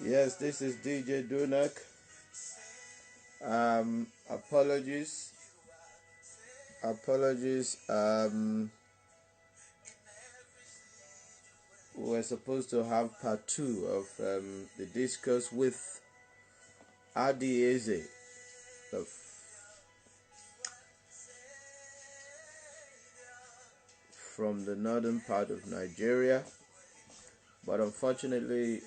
Yes, this is DJ Dunack. Apologies. Apologies. We're supposed to have part two of the discourse with Adieze from the northern part of Nigeria. But unfortunately,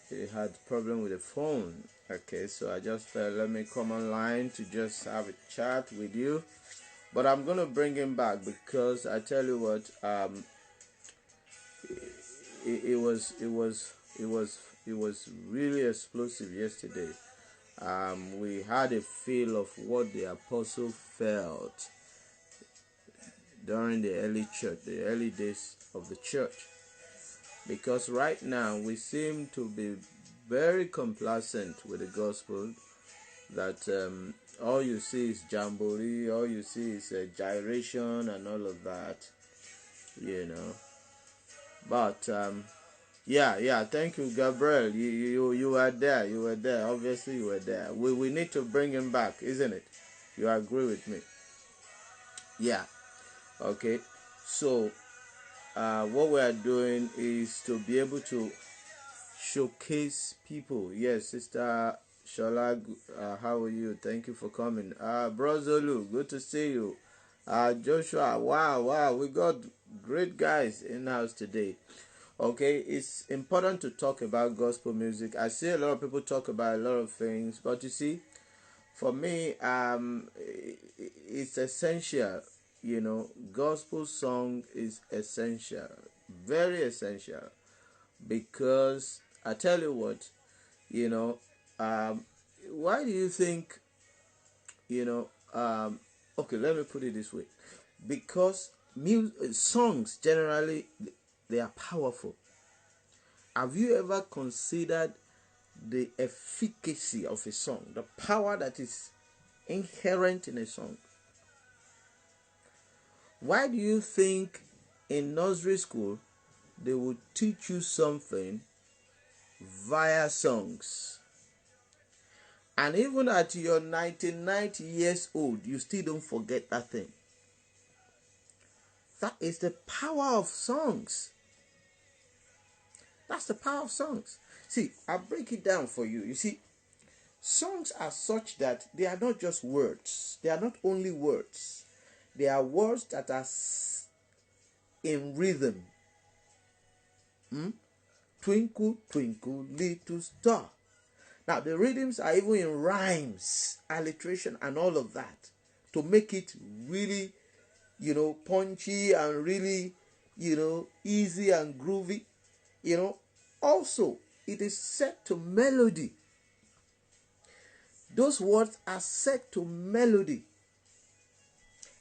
he had problem with the phone. Okay, so I just felt let me come online to just have a chat with you. But I'm gonna bring him back because I tell you what, it was really explosive yesterday. We had a feel of what the apostle felt during the early days of the church. Because right now we seem to be very complacent with the gospel, that all you see is jamboree, all you see is gyration and all of that, But yeah, thank you, Gabriel. You were there. You were there. Obviously, you were there. We need to bring him back, isn't it? You agree with me? Yeah. Okay. So what we are doing is to be able to showcase people. Yes, Sister Shola, how are you? Thank you for coming. Bro Zolu, good to see you. Joshua, wow, we got great guys in the house today. Okay, it's important to talk about gospel music. I see a lot of people talk about a lot of things, but you see, for me, it's essential. Gospel song is essential, very essential, because I tell you what, why do you think, okay, let me put it this way, because songs generally, they are powerful. Have you ever considered the efficacy of a song, the power that is inherent in a song? Why do you think in nursery school they would teach you something via songs? And even at your 99 years old, you still don't forget that thing. That is the power of songs. That's the power of songs. See, I'll break it down for you. You see, songs are such that they are not just words. They are not only words. They are words that are in rhythm. Twinkle, twinkle, little star. Now, the rhythms are even in rhymes, alliteration, and all of that to make it really, punchy and really, easy and groovy. Also, it is set to melody. Those words are set to melody.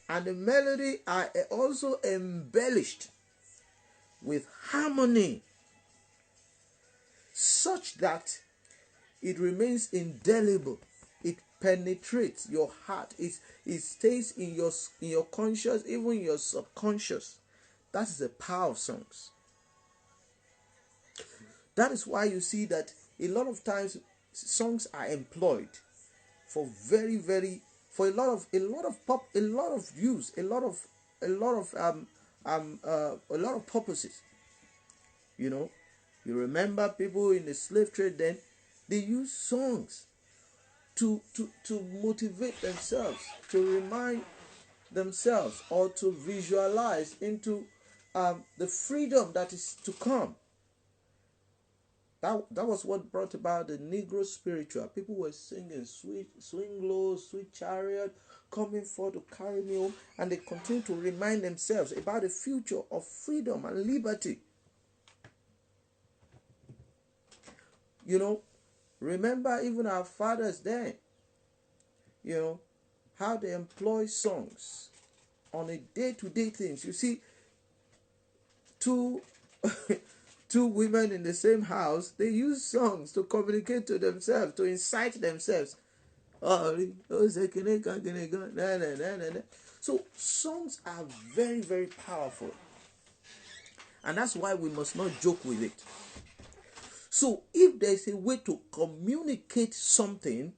And the melody are also embellished with harmony, such that it remains indelible. It penetrates your heart. It stays in your conscious, even in your subconscious. That is the power of songs. That is why you see that a lot of times songs are employed for for a lot of use, a lot of purposes. You remember people in the slave trade then, they use songs to motivate themselves, to remind themselves, or to visualize into the freedom that is to come. That was what brought about the Negro spiritual. People were singing sweet, swing low, sweet chariot, coming forth to carry me home, and they continue to remind themselves about the future of freedom and liberty. Remember even our fathers then, how they employ songs on a day-to-day things. You see, two women in the same house, they use songs to communicate to themselves, to incite themselves. So songs are very, very powerful. And that's why we must not joke with it. So if there's a way to communicate something,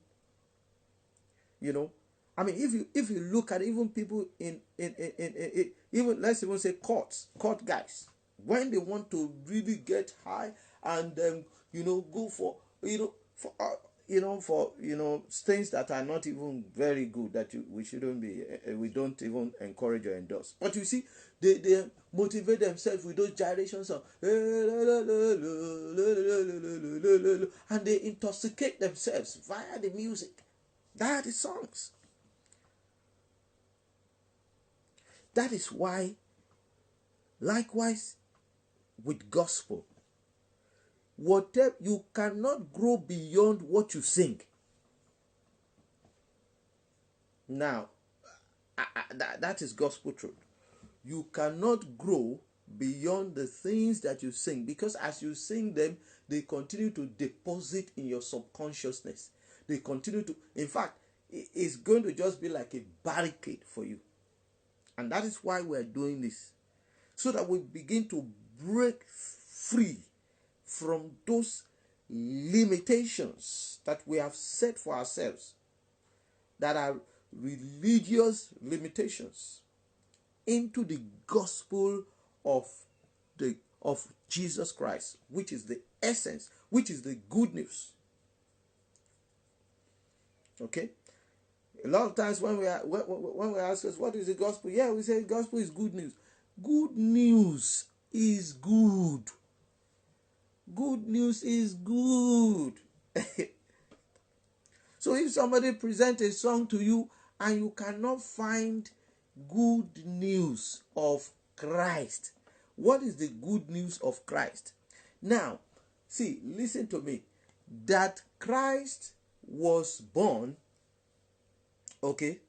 I mean, if you look at even people in even, let's even say, court guys, when they want to really get high and go for things that are not even very good, that we shouldn't be, we don't even encourage or endorse. But you see, they motivate themselves with those gyrations of, and they intoxicate themselves via the music. That are the songs. That is why, likewise, with gospel, whatever, you cannot grow beyond what you sing. Now, that is gospel truth. You cannot grow beyond the things that you sing, because as you sing them, they continue to deposit in your subconsciousness. They continue to, in fact, it's going to just be like a barricade for you. And that is why we're doing this, so that we begin to break free from those limitations that we have set for ourselves, that are religious limitations, into the gospel of Jesus Christ, which is the essence, which is the good news. Okay? A lot of times when we ask us, what is the gospel? Yeah, we say gospel is good news. Good news is good. Good news is good. So if somebody presents a song to you and you cannot find good news of Christ, what is the good news of Christ? Now, see, listen to me. That Christ was born, okay,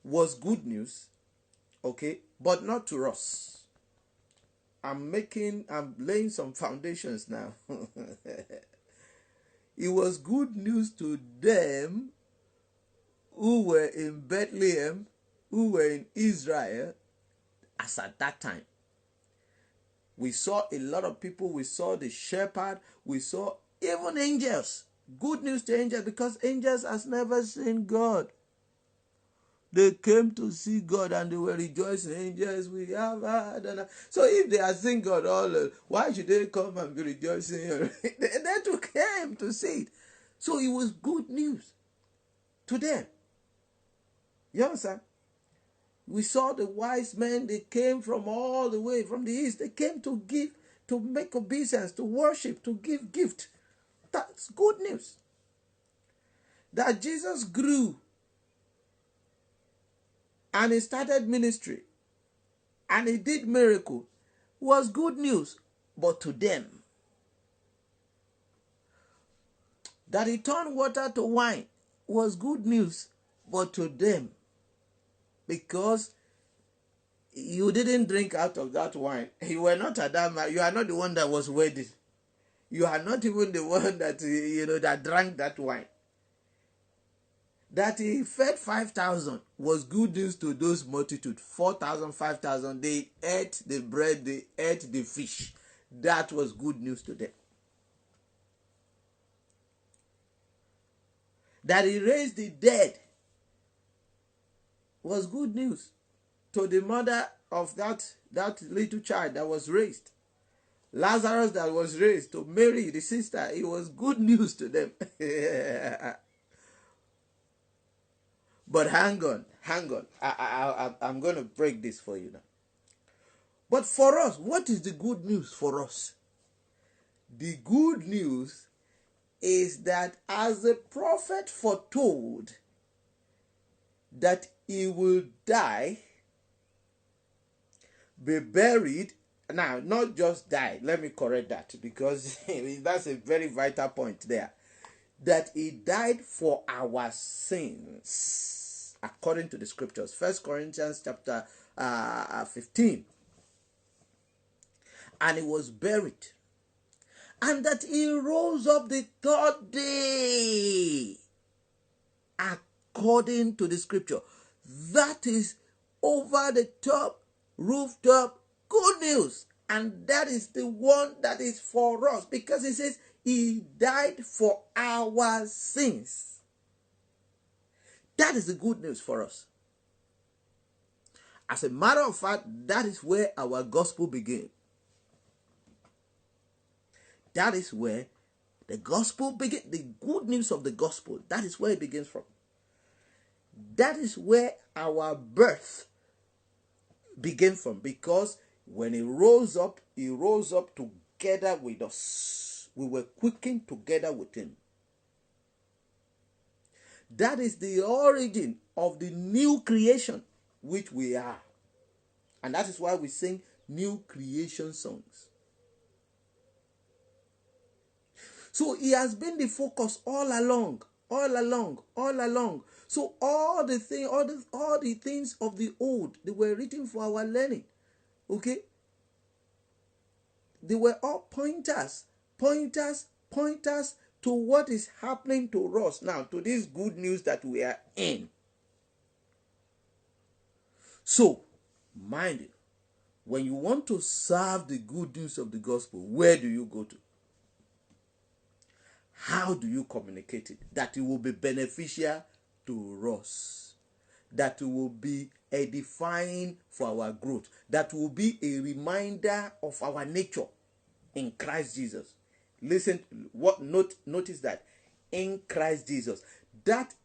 was good news, okay, but not to us. I'm laying some foundations now. It was good news to them who were in Bethlehem, who were in Israel, as at that time. We saw a lot of people, we saw the shepherd, we saw even angels. Good news to angels, because angels has never seen God. They came to see God and they were rejoicing. Angels, we have heard. So if they are seeing God all, why should they come and be rejoicing? They too came to see it. So it was good news to them. You understand? We saw the wise men, they came from all the way from the east. They came to give, to make obeisance, to worship, to give gift. That's good news. That Jesus grew and he started ministry and he did miracle was good news, but to them. That he turned water to wine was good news, but to them. Because you didn't drink out of that wine. You were not at that. You are not the one that was wedded. You are not even the one that that drank that wine. That he fed 5,000 was good news to those multitude. 4,000, 5,000. They ate the bread. They ate the fish. That was good news to them. That he raised the dead was good news to the mother of that little child that was raised. Lazarus that was raised, to Mary, the sister, it was good news to them. But hang on. I'm going to break this for you now. But for us, what is the good news for us? The good news is that as the prophet foretold that he will die, be buried. Now, not just die. Let me correct that, because that's a very vital point there. That he died for our sins, according to the scriptures. 1 Corinthians chapter 15. And he was buried. And that he rose up the third day, according to the scripture. That is over the top, rooftop, good news. And that is the one that is for us, because it says He died for our sins. That is the good news for us. As a matter of fact, that is where our gospel begins. That is where the gospel begins. The good news of the gospel, that is where it begins from. That is where our birth begins from. Because when he rose up together with us. We were quickened together with him. That is the origin of the new creation which we are. And that is why we sing new creation songs. So he has been the focus all along. So all the things of the old, they were written for our learning. Okay? They were all pointers to what is happening to us now, to this good news that we are in. So, mind you, when you want to serve the good news of the gospel, where do you go to? How do you communicate it? That it will be beneficial to us. That it will be edifying for our growth. That will be a reminder of our nature in Christ Jesus. Listen, notice that. In Christ Jesus. That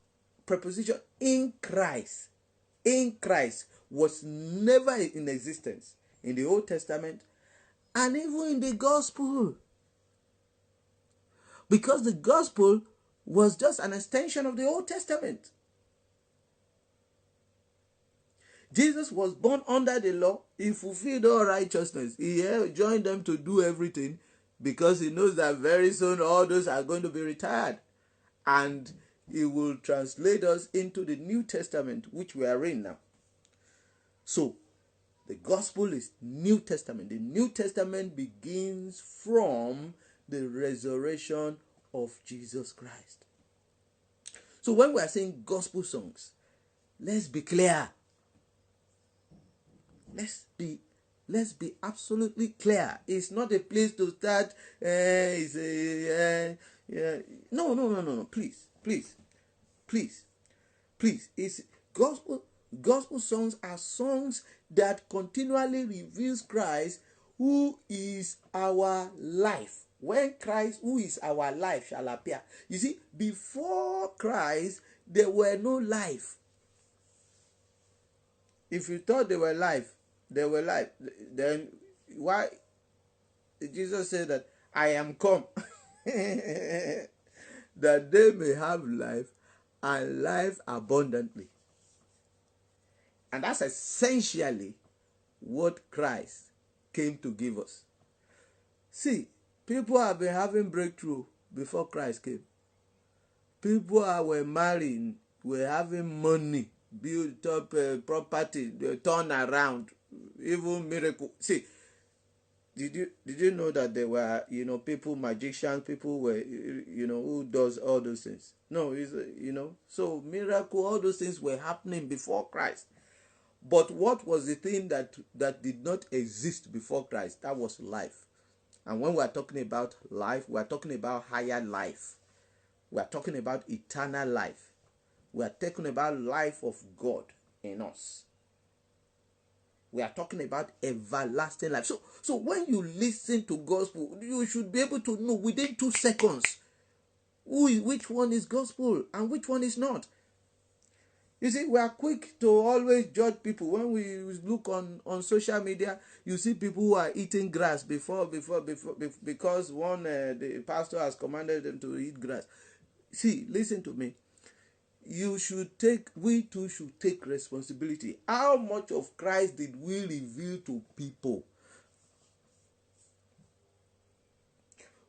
preposition, in Christ, was never in existence in the Old Testament and even in the gospel. Because the gospel was just an extension of the Old Testament. Jesus was born under the law. He fulfilled all righteousness. He joined them to do everything because he knows that very soon all those are going to be retired. And he will translate us into the New Testament, which we are in now. So, the gospel is New Testament. The New Testament begins from the resurrection of Jesus Christ. So when we are saying gospel songs, let's be clear. Let's be absolutely clear. It's not a place to start. No. Please. It's gospel songs are songs that continually reveals Christ, who is our life. When Christ, who is our life, shall appear. You see, before Christ, there were no life. If you thought they were life, then why Jesus said that I am come that they may have life and life abundantly. And that's essentially what Christ came to give us. See, people have been having breakthrough before Christ came. People were marrying, were having money, built up property, they turn around, even miracle. See, did you know that there were, people, magicians, people were, who does all those things? No, so miracle, all those things were happening before Christ. But what was the thing that did not exist before Christ? That was life. And when we are talking about life, we are talking about higher life. We are talking about eternal life. We are talking about life of God in us. We are talking about everlasting life. So when you listen to gospel, you should be able to know within 2 seconds which one is gospel and which one is not. You see, we are quick to always judge people. When we look on social media, you see people who are eating grass before because the pastor has commanded them to eat grass. See, listen to me. We too should take responsibility. How much of Christ did we reveal to people?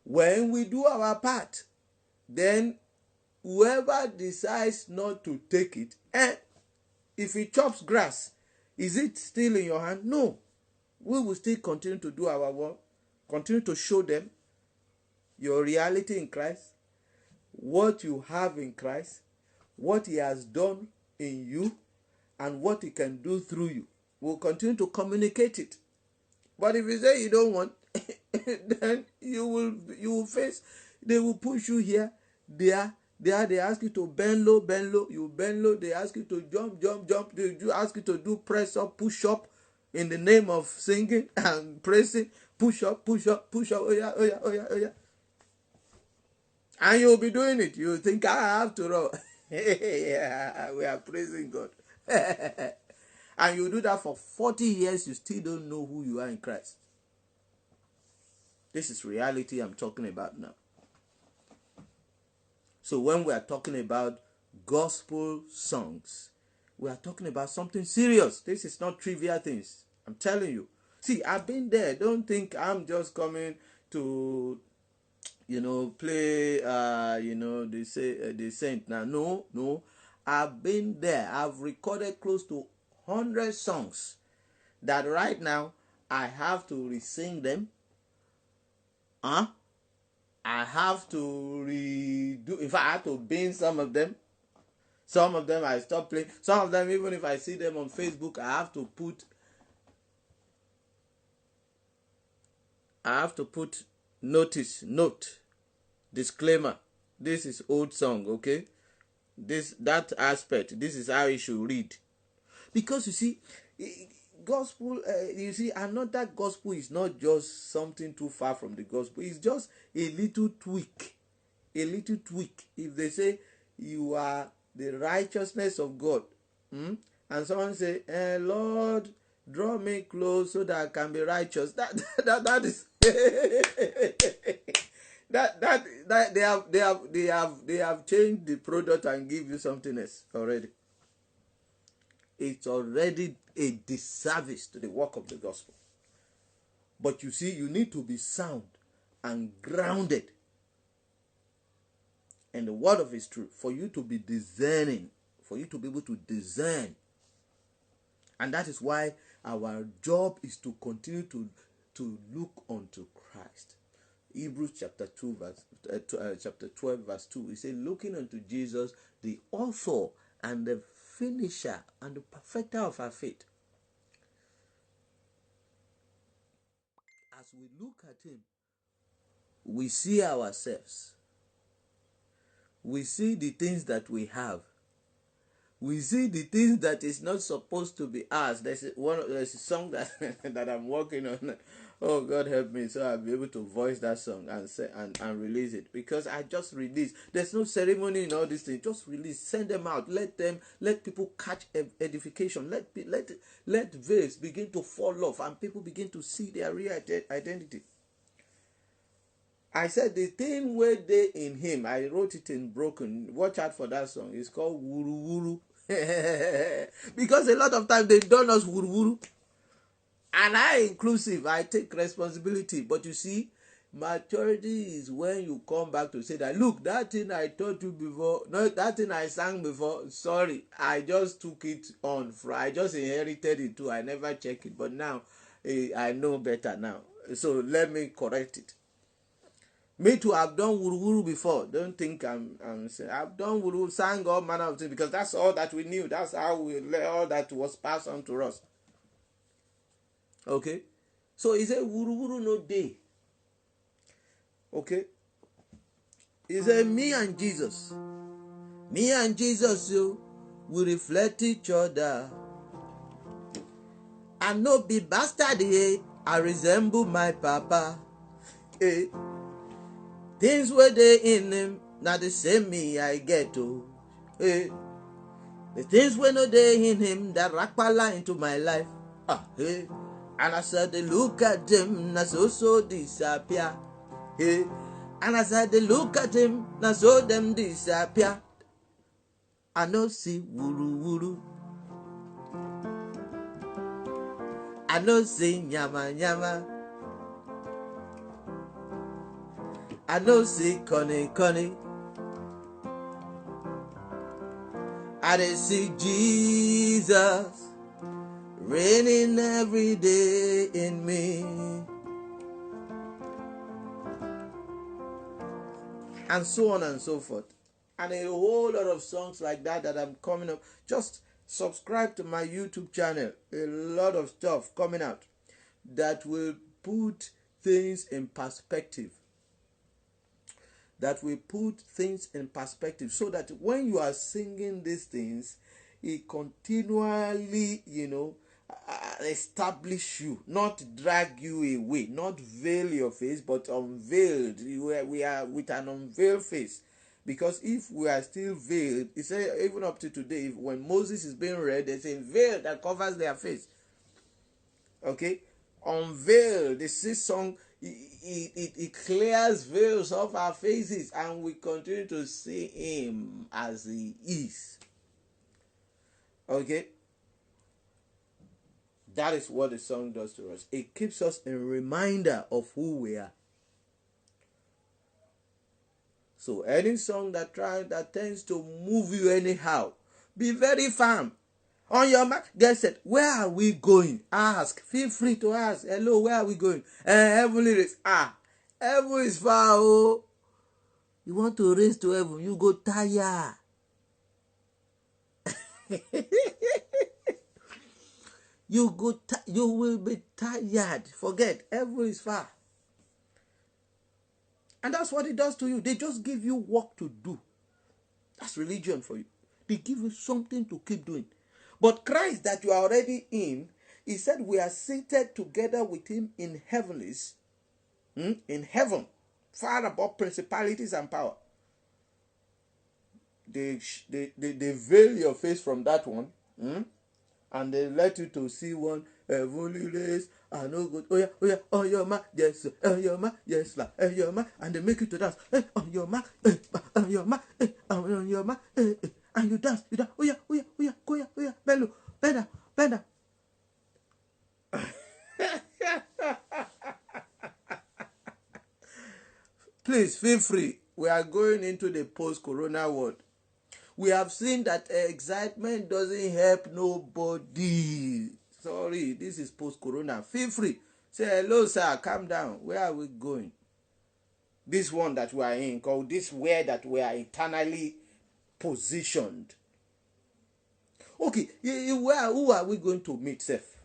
When we do our part, then whoever decides not to take it, if he chops grass, is it still in your hand? No. We will still continue to do our work, continue to show them your reality in Christ, what you have in Christ, what he has done in you, and what he can do through you. We'll continue to communicate it. But if you say you don't want, then you will face They will push you here, there. They ask you to bend low, you bend low. They ask you to jump. They ask you to do press up, push up in the name of singing and praising. Push up. Oh yeah. And you'll be doing it. You think I have to run. Yeah, we are praising God. And you do that for 40 years, you still don't know who you are in Christ. This is reality I'm talking about now. So when we are talking about gospel songs, we are talking about something serious. This is not trivial things. I'm telling you. See, I've been there. Don't think I'm just coming to, play, the saint now. No. I've been there. I've recorded close to 100 songs that right now I have to re-sing them. I have to redo. In fact, I have to bin some of them. Some of them I stop playing. Some of them, even if I see them on Facebook, I have to put note, disclaimer. This is old song, okay? That aspect. This is how it should read. Because you see, gospel, another gospel is not just something too far from the gospel. It's just a little tweak. If they say you are the righteousness of God, and someone say, Lord, draw me close so that I can be righteous. That is that they have changed the product and give you something else already. It's already a disservice to the work of the gospel. But you see, you need to be sound and grounded in the word of his truth for you to be discerning, for you to be able to discern. And that is why our job is to continue to look unto Christ. Hebrews chapter 12 verse 2, he said, looking unto Jesus, the author and the finisher and the perfecter of our faith. As we look at him, we see ourselves. We see the things that we have. We see the things that is not supposed to be ours. There's a song that I'm working on. Oh, God help me, so I'll be able to voice that song and release it. Because I just release. There's no ceremony in all these things. Just release. Send them out. Let people catch edification. Let veils begin to fall off and people begin to see their real identity. I said the thing where they in him, I wrote it in broken. Watch out for that song. It's called Wuru Wuru. Because a lot of times they've done us Wuru Wuru. And I inclusive, I take responsibility. But you see, maturity is when you come back to say that, look, that thing I taught you before, no, that thing I sang before, sorry, I just took it on. I just inherited it too. I never checked it. But now, I know better now. So let me correct it. Me too, I've done wuru before. Don't think I'm saying I've done wuru, sang all manner of things because that's all that we knew. That's how all that was passed on to us. Okay, so he said wuru no day. Okay, he said me and Jesus, we reflect each other. I no be bastard, I resemble my papa. Things were they in him, not the same me I get to. The things were no they in him that rakpala into my life. And I said they look at him, na so disappear. And I said they look at him, na so them disappear. I no see wuru. I no see nyama. I no see conny. I dey see Jesus reigning every day in me. And so on and so forth. And a whole lot of songs like that I'm coming up. Just subscribe to my YouTube channel. A lot of stuff coming out that will put things in perspective. that we put things in perspective, so that when you are singing these things, it continually, establish you, not drag you away, not veil your face, but unveiled. We are with an unveiled face. Because if we are still veiled, it says even up to today, when Moses is being read, there's a veil that covers their face. Okay? Unveiled. This song, it clears veils off our faces, and we continue to see him as he is. Okay? That is what the song does to us. It keeps us a reminder of who we are. So any song that tends to move you anyhow, be very firm. On your mark, get set. Where are we going? Ask. Feel free to ask. Hello, where are we going? Heavenly race. Heaven is far. Oh, you want to race to heaven? You go tired. You will be tired. Forget. Heaven is far. And that's what it does to you. They just give you work to do. That's religion for you. They give you something to keep doing. But Christ that you are already in, he said we are seated together with him in heavenlies, in heaven, far above principalities and power. They veil your face from that one, and they let you to see one heavenly race. I know good. On your mark, yes, on your mark, yes, on your mark, and they make you to dance. On your mark, on your mark, on your mark, and you dance. Oh yeah, bello, better. Please feel free. We are going into the post-corona world. We have seen that excitement doesn't help nobody. Sorry, this is post-corona. Feel free. Say, hello, sir, calm down. Where are we going? This one that we are in, called this where that we are eternally positioned. Okay, who are we going to meet, Seth?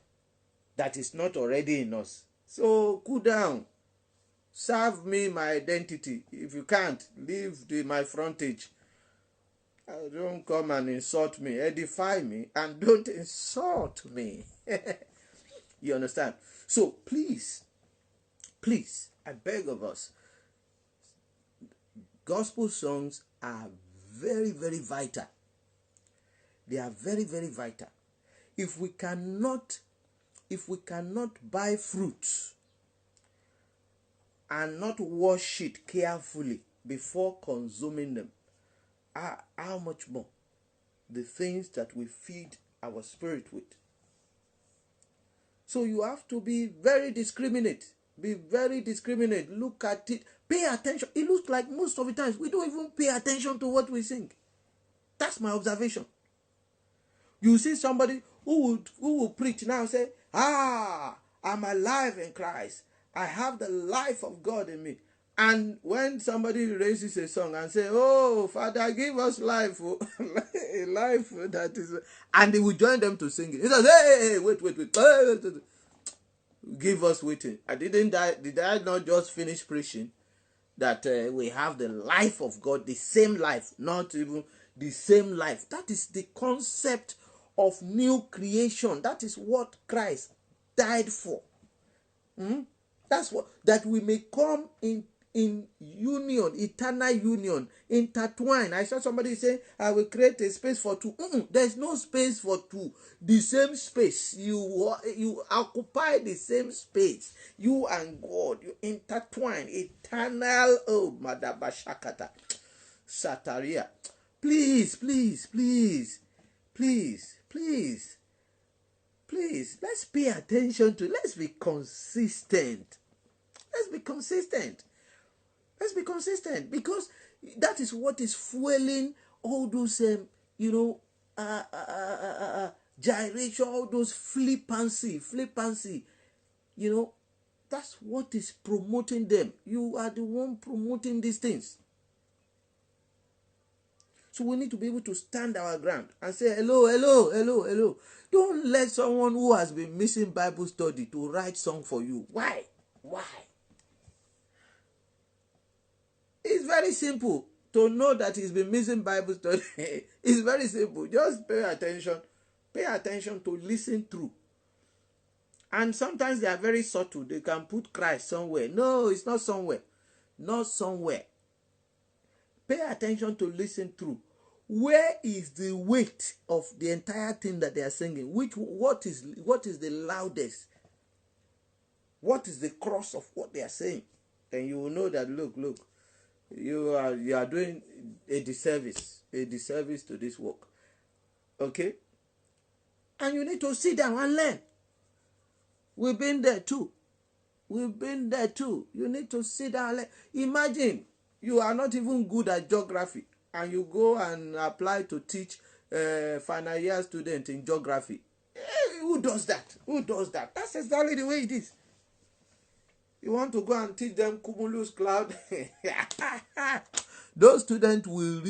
That is not already in us. So, cool down. Serve me my identity. If you can't, leave my frontage. Don't come and insult me. Edify me and don't insult me. You understand? So please, I beg of us, gospel songs are very, very vital. They are very, very vital. If we cannot buy fruits and not wash it carefully before consuming them, how much more the things that we feed our spirit with. So you have to be very discriminate. Be very discriminate. Look at it. Pay attention. It looks like most of the times we don't even pay attention to what we sing. That's my observation. You see somebody who will preach now and say, I'm alive in Christ. I have the life of God in me. And when somebody raises a song and say, oh, Father, give us life, a life that is, and they will join them to sing it. He says, hey, wait. Give us waiting. Did I not just finish preaching that we have the life of God, the same life, not even the same life. That is the concept of new creation. That is what Christ died for. That's what, that we may come in union, eternal union, intertwine. I saw somebody say, I will create a space for two. There's no space for two. The same space. You occupy the same space. You and God, you intertwine. Eternal, Madabashakata. Sataria. Please, let's pay attention to, let's be consistent. Let's be consistent, because that is what is fueling all those, gyration, all those flippancy. That's what is promoting them. You are the one promoting these things. So we need to be able to stand our ground and say, hello. Don't let someone who has been missing Bible study to write song for you. Why? It's very simple to know that he's been missing Bible study. It's very simple. Just pay attention. Pay attention to listen through. And sometimes they are very subtle. They can put Christ somewhere. No, it's not somewhere. Not somewhere. Pay attention to listen through. Where is the weight of the entire thing that they are singing? What is the loudest? What is the cross of what they are saying? Then you will know that look, you are doing a disservice to this work. Okay? And you need to sit down and learn. We've been there too. You need to sit down and learn. Imagine you are not even good at geography and you go and apply to teach final year student in geography. Who does that? That's exactly the way it is. You want to go and teach them cumulus cloud? Those students will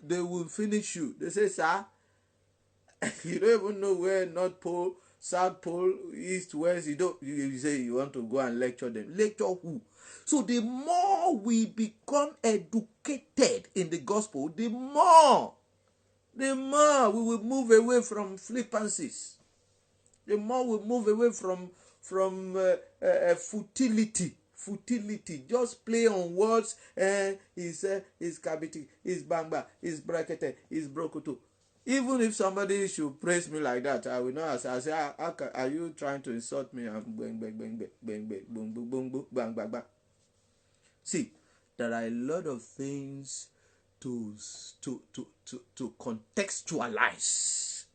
they will finish you. They say, sir, you don't even know where North Pole, South Pole, East, West. You say you want to go and lecture them. Lecture who? So the more we become educated in the gospel, the more we will move away from flippancies. The more we move away from futility. Just play on words. Is kabiti, is bangba, is brackete, is brokoto. Even if somebody should praise me like that, I will not ask. I say, are you trying to insult me? Bang, bang, bang, bang, bang, bang, boom, boom, boom, boom, bang, bang, bang. See, there are a lot of things to contextualize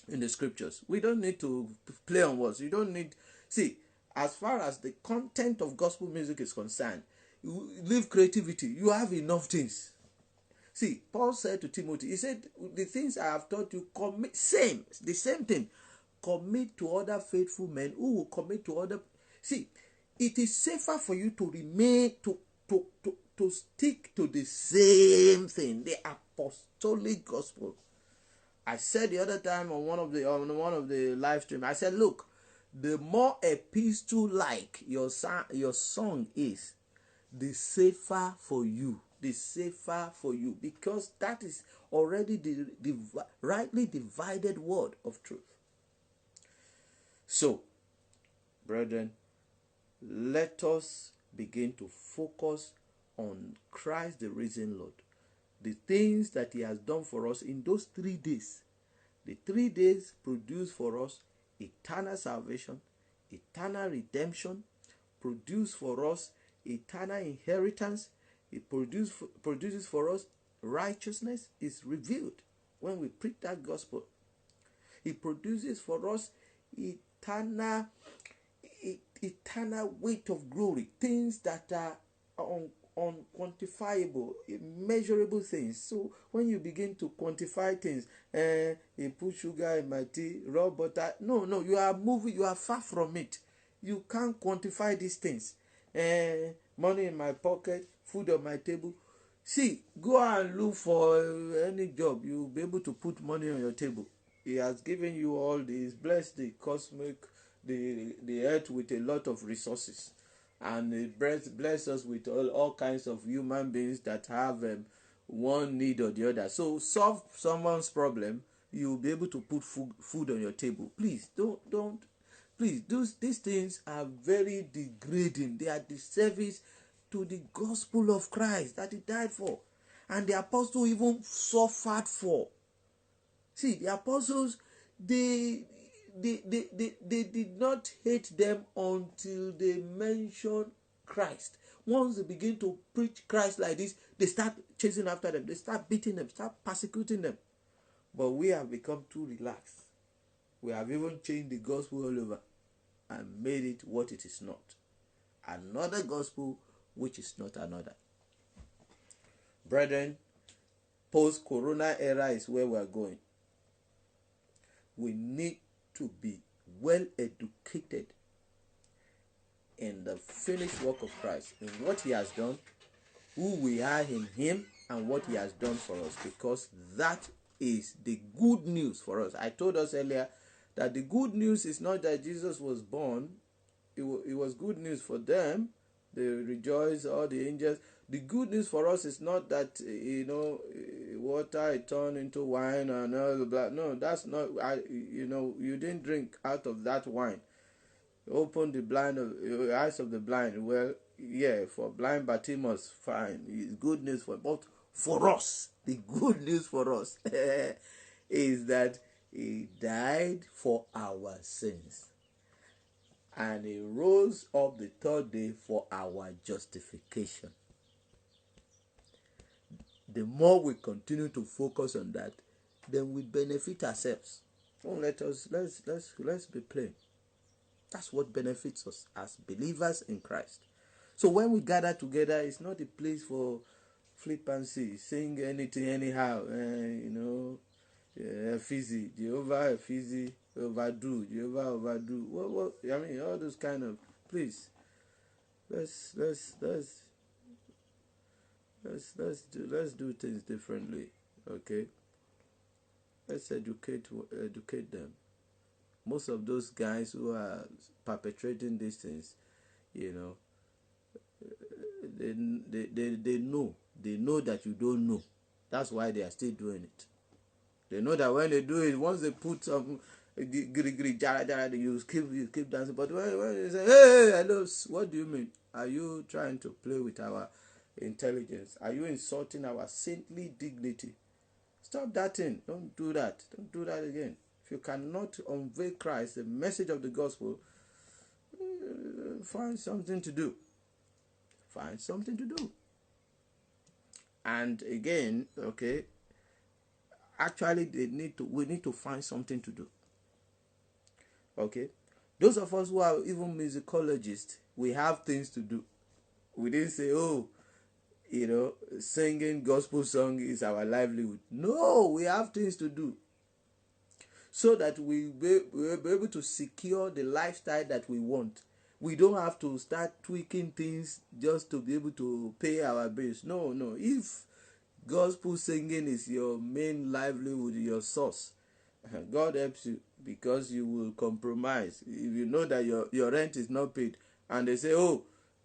in the scriptures. We don't need to play on words. You don't need. See, as far as the content of gospel music is concerned, you leave creativity. You have enough things. See, Paul said to Timothy, he said, the things I have taught you, the same thing. Commit to other faithful men who will commit to other. See, it is safer for you to remain, to stick to the same thing, the apostolic gospel. I said the other time on one of the live stream, I said, look, the more epistle-like your song is, the safer for you. Because that is already the rightly divided word of truth. So, brethren, let us begin to focus on Christ the risen Lord. The things that he has done for us in those 3 days. The 3 days produce for us eternal salvation, eternal redemption, produce for us eternal inheritance. It produces for us righteousness is revealed when we preach that gospel. It produces for us eternal weight of glory, things that are unquantifiable, immeasurable things. So when you begin to quantify things, you put sugar in my tea, raw butter. No, you are moving, you are far from it. You can't quantify these things. Money in my pocket, food on my table. See, go and look for any job. You'll be able to put money on your table. He has given you all this, blessed the cosmic, the earth with a lot of resources. And it bless us with all kinds of human beings that have one need or the other. So solve someone's problem, you'll be able to put food on your table. Please, don't. Please, these things are very degrading. They are disservice to the gospel of Christ that he died for. And the apostles even suffered for. See, the apostles, they did not hate them until they mention Christ. Once they begin to preach Christ like this, they start chasing after them. They start beating them, start persecuting them. But we have become too relaxed. We have even changed the gospel all over and made it what it is not. Another gospel which is not another. Brethren, post-corona era is where we are going. We need to be well educated in the finished work of Christ, in what he has done, who we are in him, and what he has done for us, because that is the good news for us. I told us earlier that the good news is not that Jesus was born. It was good news for them. They rejoice, all the angels. The good news for us is not that water is turned into wine and all that. No, that's not. You didn't drink out of that wine. Open the eyes of the blind. Well, yeah, for blind Bartimaeus, fine. It's good news but for us, the good news for us is that he died for our sins. And he rose up the third day for our justification. The more we continue to focus on that, then we benefit ourselves. Let's be plain. That's what benefits us as believers in Christ. So when we gather together, it's not a place for flippancy, sing anything anyhow, fizzy, Jehovah fizzy, overdo, Jehovah overdo. What? I mean, all those kind of. Please, let's do things differently. Okay. Let's educate them. Most of those guys who are perpetrating these things, they know that you don't know. That's why they are still doing it. They know that when they do it, once they put some jara, you keep dancing. But when they say, hey, hello, what do you mean? Are you trying to play with our intelligence? Are you insulting our saintly dignity? Stop that thing. Don't do that. Don't do that again. If you cannot unveil Christ, the message of the gospel, find something to do. Find something to do. And again, okay, actually we need to find something to do. Okay? Those of us who are even musicologists, we have things to do. We didn't say, singing gospel song is our livelihood. No, we have things to do. So that we'll be able to secure the lifestyle that we want. We don't have to start tweaking things just to be able to pay our bills. No. If gospel singing is your main livelihood, your source, God helps you, because you will compromise. If you know that your rent is not paid, and they say,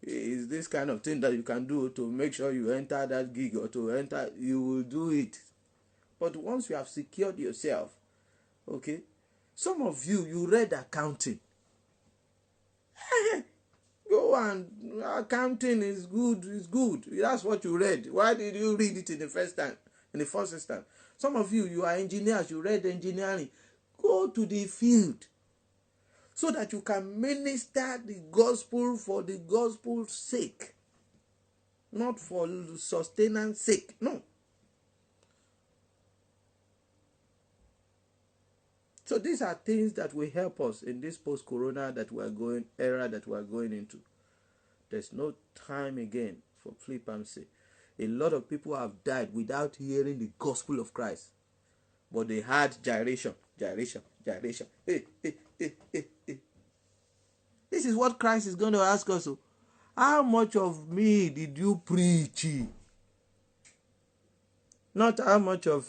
is this kind of thing that you can do to make sure you enter that gig or to enter, you will do it. But once you have secured yourself, okay, some of you read accounting. Go on, accounting is good. That's what you read. Why did you read it in the first instance? Some of you are engineers, you read engineering. Go to the field so that you can minister the gospel for the gospel's sake, not for sustenance sake. No. So these are things that will help us in this post-corona era that we are going into. There's no time again for flippancy. A lot of people have died without hearing the gospel of Christ. But they had gyration. Hey. This is what Christ is going to ask us. How much of me did you preach? Not how much of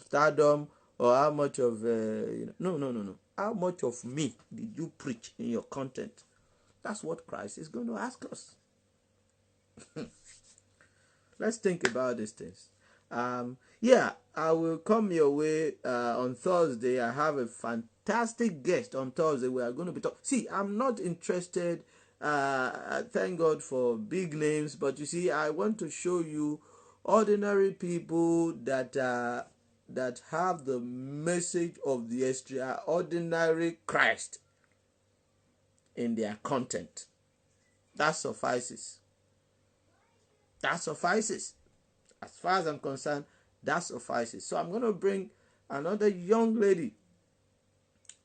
stardom or how much of no. How much of me did you preach in your content? That's what Christ is going to ask us. Let's think about these things. I will come your way on Thursday. I have a fantastic guest on Thursday. We are going to be talking. See, I'm not interested. Thank God for big names, but you see, I want to show you ordinary people that have the message of the extraordinary Christ in their content. That suffices. As far as I'm concerned, that suffices. So I'm going to bring another young lady,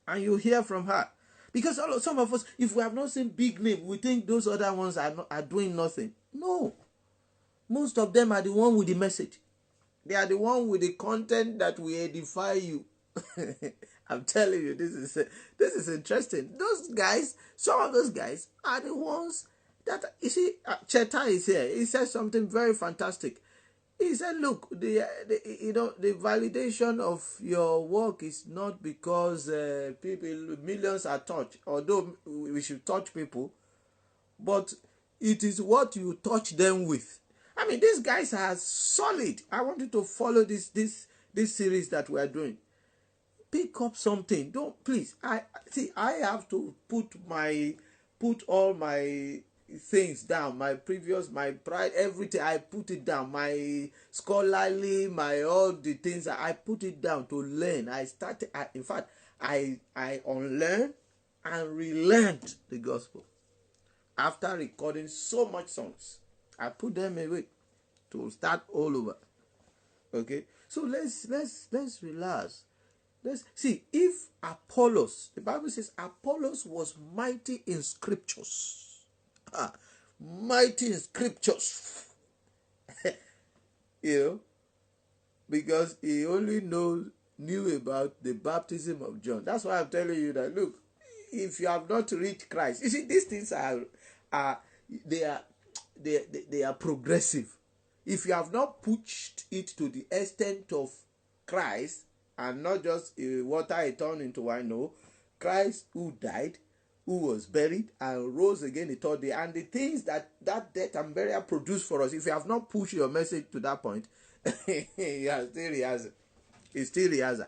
and you hear from her. Because some of us, if we have not seen big name, we think those other ones are doing nothing. No. Most of them are the one with the message. They are the one with the content that will edify you. I'm telling you, this is interesting. Those guys, some of those guys are the ones that, you see, Cheta is here. He said something very fantastic. He said, look, the validation of your work is not because millions are touched, although we should touch people, but It is what you touch them with. I mean, these guys are solid. I want you to follow this series that we are doing. Pick up something. Don't, please. I have to put all my things down. My pride, everything. I put it down. My scholarly, my all the things. I put it down to learn. In fact, I unlearn and relearned the gospel. After recording so much songs, I put them away to start all over. Okay, so let's relax. Let's see, if Apollos, the Bible says Apollos was mighty in scriptures. Mighty in scriptures. You know, because he only knew about the baptism of John. That's why I'm telling you that, look, if you have not reached Christ, you see, these things they are progressive. If you have not pushed it to the extent of Christ, and not just water it turned into wine, no, Christ who died, who was buried and rose again the third day, and the things that death and burial produced for us, if you have not pushed your message to that point, yeah, still rehearsal. It's still rehearsal.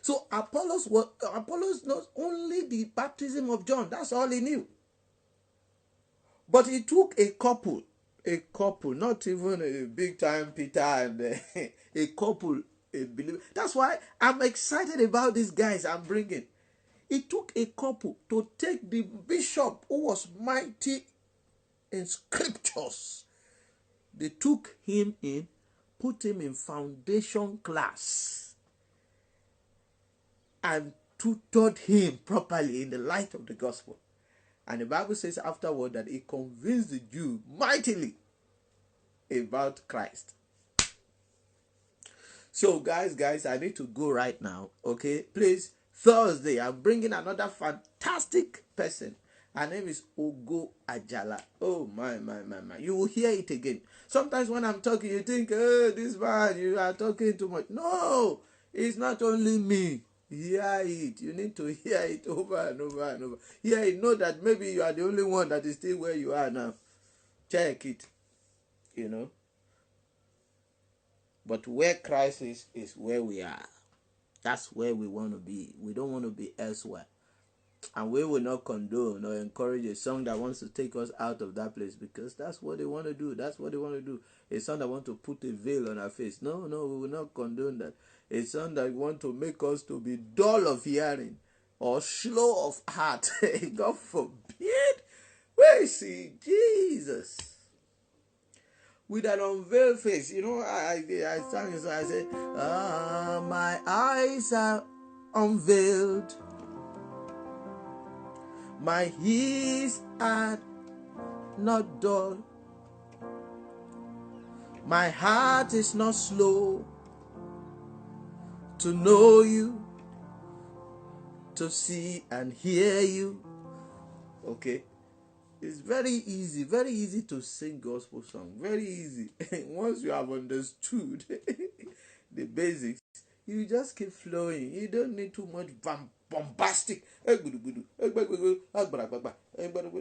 So Apollos knows only the baptism of John. That's all he knew. But he took a couple, not even a big time Peter and a couple, a believer. That's why I'm excited about these guys I'm bringing. It took a couple to take the bishop who was mighty in scriptures. They took him in, put him in foundation class, and tutored him properly in the light of the gospel. And the Bible says afterward that he convinced the Jew mightily about Christ. So guys, I need to go right now. Okay, please, Thursday, I'm bringing another fantastic person. Her name is Ogo Ajala. Oh, my. You will hear it again. Sometimes when I'm talking, you think, oh, this man, you are talking too much. No, it's not only me. Hear it. You need to hear it over and over and over. Hear it. Know that maybe you are the only one that is still where you are now. Check it. You know. But where Christ is where we are. That's where we want to be. We don't want to be elsewhere. And we will not condone or encourage a song that wants to take us out of that place, because that's what they want to do. That's what they want to do. A song that wants to put a veil on our face. No, we will not condone that. A song that wants to make us to be dull of hearing or slow of heart. God forbid. Where is he? Jesus. With an unveiled face. You know, I sang so I said, my eyes are unveiled. My ears are not dull. My heart is not slow to know you, to see and hear you. Okay. It's very easy to sing gospel song. Very easy. Once you have understood the basics, you just keep flowing. You don't need too much bombastic.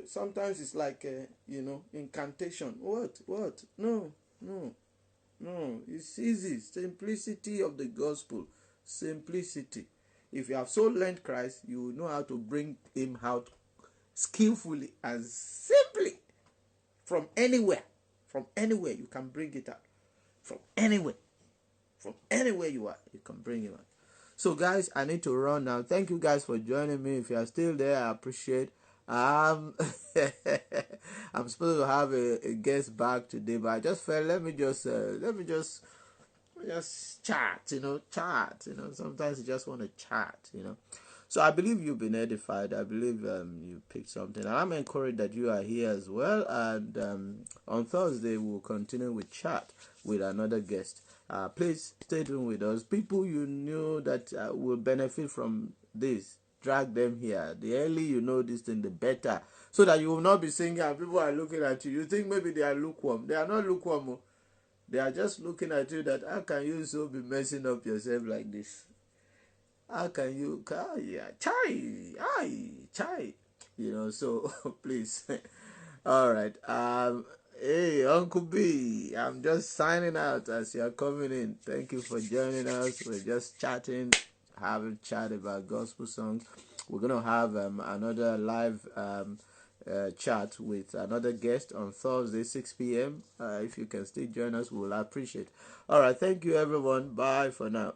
Sometimes it's like, incantation. What? No. It's easy. Simplicity of the gospel. Simplicity. If you have so learned Christ, you will know how to bring him out skillfully and simply from anywhere. From anywhere you can bring it out. From anywhere you are, you can bring it out. So guys, I need to run now. Thank you guys for joining me. If you are still there, I appreciate. I'm supposed to have a guest back today, but I just felt let me just chat. Sometimes you just want to chat. So I believe you've been edified. I believe you picked something. And I'm encouraged that you are here as well. And on Thursday, we'll continue with chat with another guest. Please stay tuned with us. People you know that will benefit from this, drag them here. The early you know this thing, the better. So that you will not be singing and people are looking at you. You think maybe they are lukewarm. They are not lukewarm. They are just looking at you that, how can you so be messing up yourself like this? How can you? Chai. So please, All right. Hey, Uncle B, I'm just signing out as you're coming in. Thank you for joining us. We're just chatting, having chat about gospel songs. We're gonna have another live chat with another guest on Thursday, 6 p.m. If you can still join us, we'll appreciate. All right. Thank you, everyone. Bye for now.